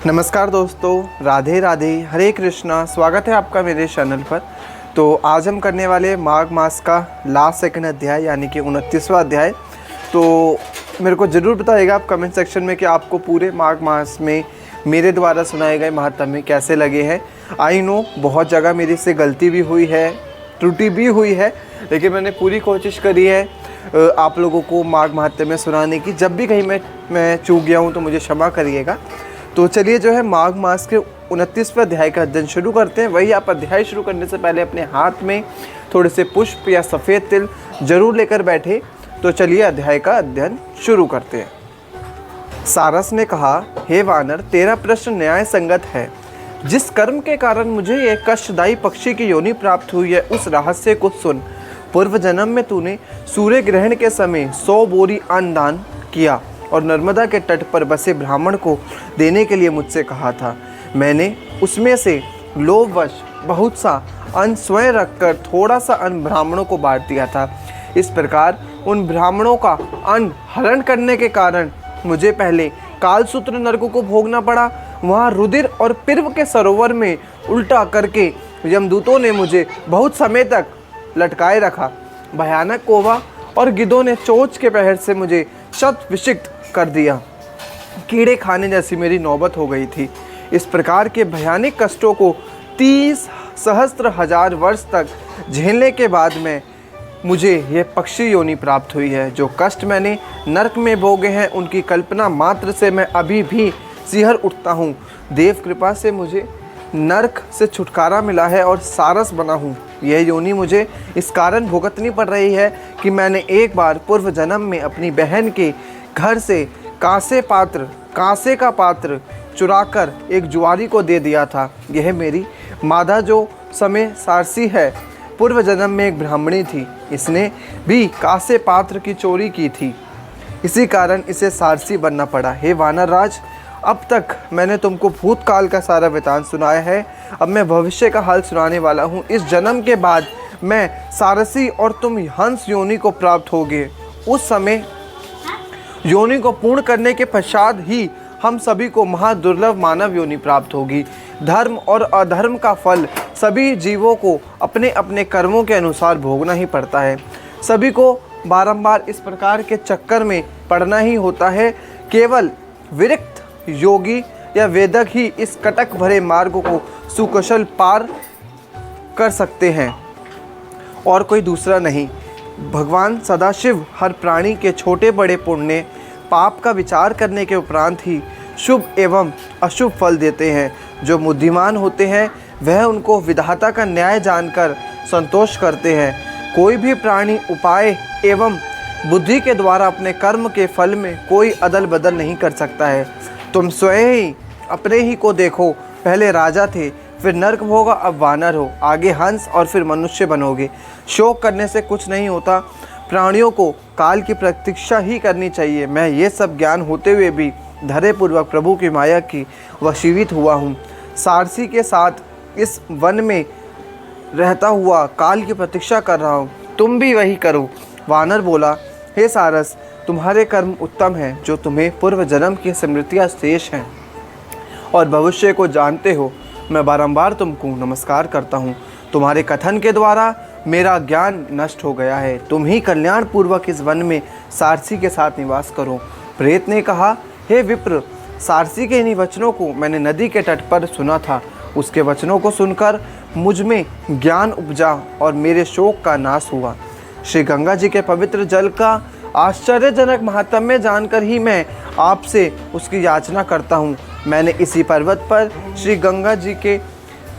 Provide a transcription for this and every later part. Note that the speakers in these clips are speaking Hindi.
नमस्कार दोस्तों, राधे राधे, हरे कृष्णा। स्वागत है आपका मेरे चैनल पर। तो आज हम करने वाले माघ मास का लास्ट सेकंड अध्याय यानी कि 29वां अध्याय। तो मेरे को ज़रूर बताइएगा आप कमेंट सेक्शन में कि आपको पूरे माघ मास में मेरे द्वारा सुनाए गए महात्म्य कैसे लगे हैं। आई नो बहुत जगह मेरे से गलती भी हुई है, त्रुटि भी हुई है, लेकिन मैंने पूरी कोशिश करी है आप लोगों को माघ महात्म्य सुनाने की। जब भी कहीं मैं चूक गया हूँ तो मुझे क्षमा करिएगा। तो चलिए जो है माघ मास के 29वें अध्याय का अध्ययन शुरू करते हैं। वही आप अध्याय शुरू करने से पहले अपने हाथ में थोड़े से पुष्प या सफ़ेद तिल जरूर लेकर बैठे। तो चलिए अध्याय का अध्ययन शुरू करते हैं। सारस ने कहा, हे वानर, तेरा प्रश्न न्याय संगत है। जिस कर्म के कारण मुझे यह कष्टदायी पक्षी की योनि प्राप्त हुई है उस रहस्य को सुन। पूर्व जन्म में तूने सूर्य ग्रहण के समय 100 बोरी अन्न दान किया और नर्मदा के तट पर बसे ब्राह्मण को देने के लिए मुझसे कहा था। मैंने उसमें से लोभवश बहुत सा अन्न स्वयं रखकर थोड़ा सा अन्न ब्राह्मणों को बांट दिया था। इस प्रकार उन ब्राह्मणों का अन्न हरण करने के कारण मुझे पहले कालसूत्र नरक को भोगना पड़ा। वहाँ रुधिर और पिर्व के सरोवर में उल्टा करके यमदूतों ने मुझे बहुत समय तक लटकाए रखा। भयानक कोवा और गिद्धों ने चोंच के प्रहर से मुझे शत विक्षिप्त कर दिया। कीड़े खाने जैसी मेरी नौबत हो गई थी। इस प्रकार के भयानक कष्टों को 30 सहस्त्र हजार वर्ष तक झेलने के बाद में मुझे यह पक्षी योनि प्राप्त हुई है। जो कष्ट मैंने नरक में भोगे हैं उनकी कल्पना मात्र से मैं अभी भी सिहर उठता हूँ। देव कृपा से मुझे नरक से छुटकारा मिला है और सारस बना हूँ। यह योनि मुझे इस कारण भुगतनी पड़ रही है कि मैंने एक बार पूर्व जन्म में अपनी बहन के घर से कांसे का पात्र चुराकर एक जुआरी को दे दिया था। यह मेरी मादा जो समय सारसी है पूर्व जन्म में एक ब्राह्मणी थी। इसने भी कांसे पात्र की चोरी की थी, इसी कारण इसे सारसी बनना पड़ा। हे वानर राज, अब तक मैंने तुमको भूतकाल का सारा वृतांत सुनाया है। अब मैं भविष्य का हाल सुनाने वाला हूँ। इस जन्म के बाद मैं सारसी और तुम हंस योनि को प्राप्त होगे। उस समय योनि को पूर्ण करने के पश्चात ही हम सभी को महादुर्लभ मानव योनि प्राप्त होगी। धर्म और अधर्म का फल सभी जीवों को अपने अपने कर्मों के अनुसार भोगना ही पड़ता है। सभी को बारंबार इस प्रकार के चक्कर में पड़ना ही होता है। केवल विरक्त योगी या वेदक ही इस कटक भरे मार्ग को सुकुशल पार कर सकते हैं और कोई दूसरा नहीं। भगवान सदाशिव हर प्राणी के छोटे बड़े पुण्य पाप का विचार करने के उपरांत ही शुभ एवं अशुभ फल देते हैं। जो बुद्धिमान होते हैं वह उनको विधाता का न्याय जानकर संतोष करते हैं। कोई भी प्राणी उपाय एवं बुद्धि के द्वारा अपने कर्म के फल में कोई अदल बदल नहीं कर सकता है। तुम स्वयं ही अपने ही को देखो। पहले राजा थे, फिर नरक भोगा, अब वानर हो, आगे हंस और फिर मनुष्य बनोगे। शोक करने से कुछ नहीं होता। प्राणियों को काल की प्रतीक्षा ही करनी चाहिए। मैं ये सब ज्ञान होते हुए भी धैर्यपूर्वक प्रभु की माया की वशीभूत हुआ हूँ। सारसी के साथ इस वन में रहता हुआ काल की प्रतीक्षा कर रहा हूँ। तुम भी वही करो। वानर बोला, हे सारस, तुम्हारे कर्म उत्तम हैं, जो तुम्हें पूर्व जन्म की स्मृतियाँ शेष हैं और भविष्य को जानते हो। मैं बारंबार तुमको नमस्कार करता हूँ। तुम्हारे कथन के द्वारा मेरा ज्ञान नष्ट हो गया है। तुम ही कल्याण पूर्वक इस वन में सारसी के साथ निवास करो। प्रेत ने कहा, हे विप्र, सारसी के इन्हीं वचनों को मैंने नदी के तट पर सुना था। उसके वचनों को सुनकर मुझ में ज्ञान उपजा और मेरे शोक का नाश हुआ। श्री गंगा जी के पवित्र जल का आश्चर्यजनक महात्म्य जानकर ही मैं आपसे उसकी याचना करता हूँ। मैंने इसी पर्वत पर श्री गंगा जी के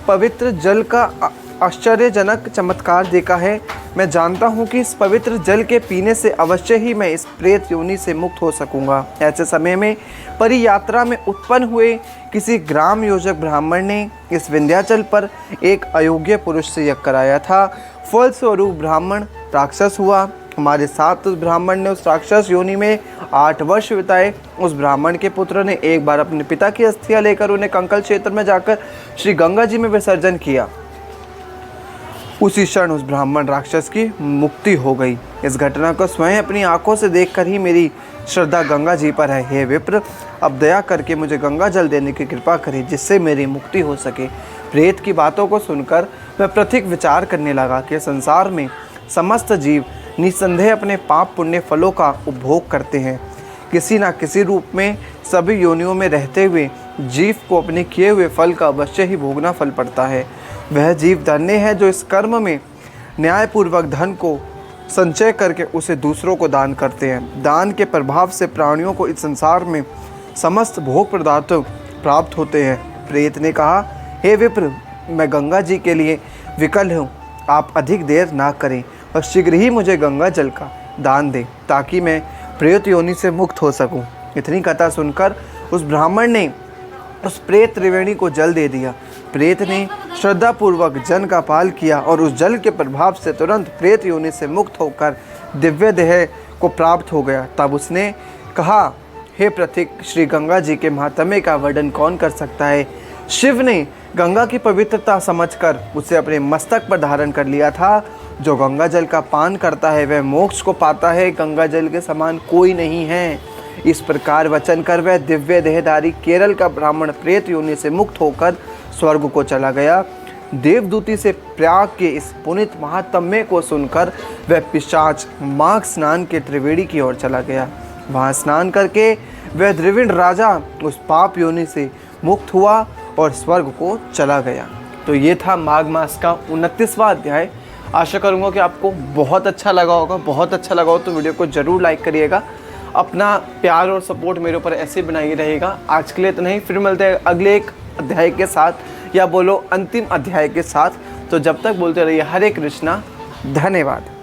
पवित्र जल का आश्चर्यजनक चमत्कार देखा है। मैं जानता हूँ कि इस पवित्र जल के पीने से अवश्य ही मैं इस प्रेत योनि से मुक्त हो सकूँगा। ऐसे समय में परियात्रा में उत्पन्न हुए किसी ग्राम योजक ब्राह्मण ने इस विंध्याचल पर एक अयोग्य पुरुष से यज्ञ कराया था। फलस्वरूप ब्राह्मण राक्षस हुआ। हमारे साथ उस ब्राह्मण ने उस राक्षस योनि में 8 वर्ष बिताए। उस ब्राह्मण के पुत्र ने एक बार अपने पिता की अस्थियां लेकर उन्हें कंकल क्षेत्र में जाकर श्री गंगा जी में विसर्जन किया। उसी क्षण उस ब्राह्मण राक्षस की मुक्ति हो गई। इस घटना को स्वयं अपनी आंखों से देखकर ही मेरी श्रद्धा गंगा जी पर है। हे विप्र, अब दया करके मुझे गंगा जल देने की कृपा करें, जिससे मेरी मुक्ति हो सके। प्रेत की बातों को सुनकर मैं प्रत्येक विचार करने लगा कि संसार में समस्त जीव निस्संदेह अपने पाप पुण्य फलों का उपभोग करते हैं। किसी न किसी रूप में सभी योनियों में रहते हुए जीव को अपने किए हुए फल का अवश्य ही भोगना फल पड़ता है। वह जीव धन्य है जो इस कर्म में न्यायपूर्वक धन को संचय करके उसे दूसरों को दान करते हैं। दान के प्रभाव से प्राणियों को इस संसार में समस्त भोग पदार्थ प्राप्त होते हैं। प्रेत ने कहा, हे विप्र, मैं गंगा जी के लिए विकल हूँ। आप अधिक देर ना करें और शीघ्र ही मुझे गंगा जल का दान दें, ताकि मैं प्रेत योनि से मुक्त हो सकूं। इतनी कथा सुनकर उस ब्राह्मण ने उस प्रेत त्रिवेणी को जल दे दिया। प्रेत ने श्रद्धापूर्वक जन का पाल किया और उस जल के प्रभाव से तुरंत प्रेत योनि से मुक्त होकर दिव्य देह को प्राप्त हो गया। तब उसने कहा, हे प्रतीक, श्री गंगा जी के महात्म्य का वर्णन कौन कर सकता है। शिव ने गंगा की पवित्रता समझकर उसे अपने मस्तक पर धारण कर लिया था। जो गंगा जल का पान करता है वह मोक्ष को पाता है, गंगा जल के समान कोई नहीं है। इस प्रकार वचन कर वह दिव्य देहधारी केरल का ब्राह्मण प्रेत योनि से मुक्त होकर स्वर्ग को चला गया। देवदूती से प्रयाग के इस पुनित महात्म्य को सुनकर वह पिशाच माघ स्नान के त्रिवेणी की ओर चला गया। वहाँ स्नान करके वह द्रविड़ राजा उस पाप योनि से मुक्त हुआ और स्वर्ग को चला गया। तो ये था माघ मास का 29वां अध्याय। आशा करूँगा कि आपको बहुत अच्छा लगा होगा। बहुत अच्छा लगा हो तो वीडियो को ज़रूर लाइक करिएगा। अपना प्यार और सपोर्ट मेरे ऊपर ऐसे बनाए रहेगा। आज के लिए तो नहीं, फिर मिलते हैं अगले एक अध्याय के साथ, या बोलो अंतिम अध्याय के साथ। तो जब तक बोलते रहिए हरे कृष्णा। धन्यवाद।